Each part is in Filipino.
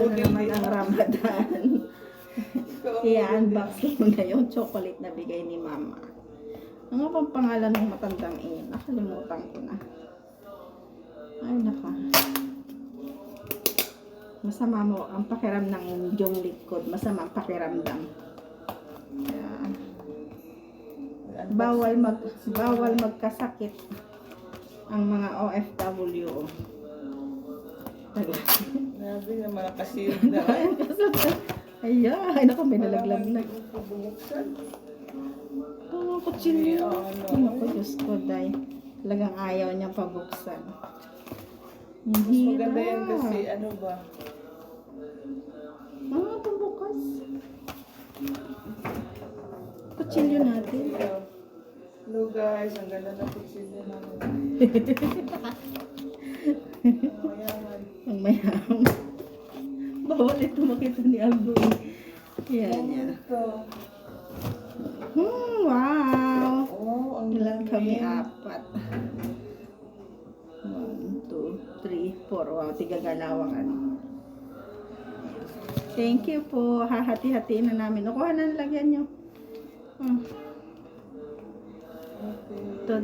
Ito na naman ang Ramadan. I-unbox mo na yung chocolate na bigay ni Mama. Ano bang pangalan ng matandang iyon? Nakalimutan ko na. Ay, naka. Masama mo ang pakiram ng yung likod. Masama ang pakiramdam. Ayan. Bawal magkasakit ang mga OFW. Grabe naman ang kasilid na. Ayan, ay naku, may nalaglag na. Oh, kutsilyo. Naku, Diyos ko, day. Talagang ayaw niyang pabuksan. Mas Hindi maganda yan na. kasi ano ba? Pabukas. Kutsilyo natin. Hello guys, ang ganda ng kutsilyo namin. Mayaman. Ang mayam. Bawal ito makita ni Aldo. Yan, yan. Ito. Wow! Oh, ang Ilan kami? dami. 4. 1, 2, 3, 4. Wow, tiga galawangan. Thank you po. Hahati-hatiin na namin. Nakuha na lagyan nyo. Okay. Ito,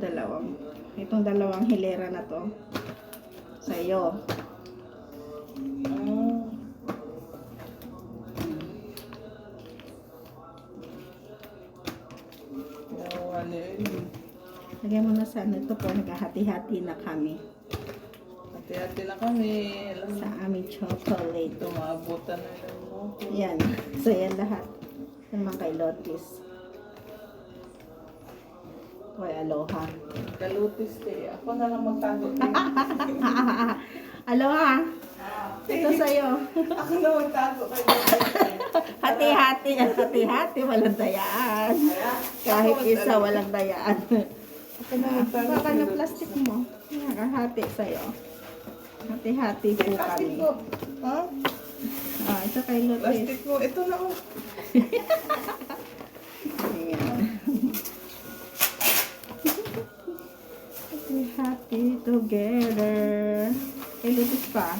itong dalawang hilera na to. Sa'yo. Ah. Yawa na yun. Lagyan mo na sa ano ito po. Naghahati-hati na kami. Hati-hati na kami. Alam Sa mo, aming chocolate. ito maabutan na yun mo. Yan. So, yan lahat. Yan mga kay Lotis. Kay Aloha. Kalutis eh. Ako na lang magtago. Aloha. Ito sa'yo. Ako na magtago kay Hati-hati. Hati-hati. Walang dayaan. Kahit isa walang dayaan. Ako na magtago. Baka na plastic mo. Nakahati sa'yo. Hati-hati po Plastic kami. ko. Ha? Ito kay Lotis. Plastic ko. Ito na oh. Ayan. Happy together. Kay Lotis pa.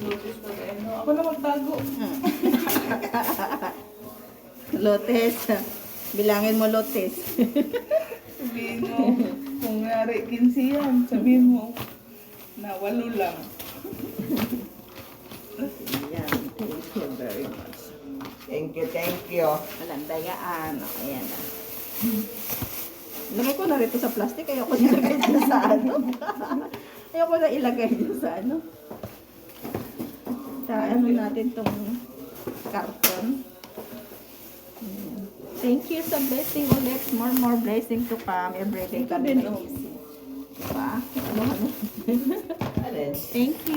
Lutis pa rin. Ako na magtago. Lotes. Bilangin mo Lotes. Sabihin mo, kung nari 15 yan, sabihin mo, na 8 lang. Ayan. Thank you very much. Thank you, thank you. Walang dayaan. Ayan na. Ilagay ko na rito sa plastic. Ayoko na ilagay dyan sa ano. Ayoko na ilagay dyan sa ano. Sa ano natin tong karton. Ayan. Thank you sa blessing ulit. More blessing to come. Everyday kami din, na oh. easy. Diba? Ano? Alin? Thank you.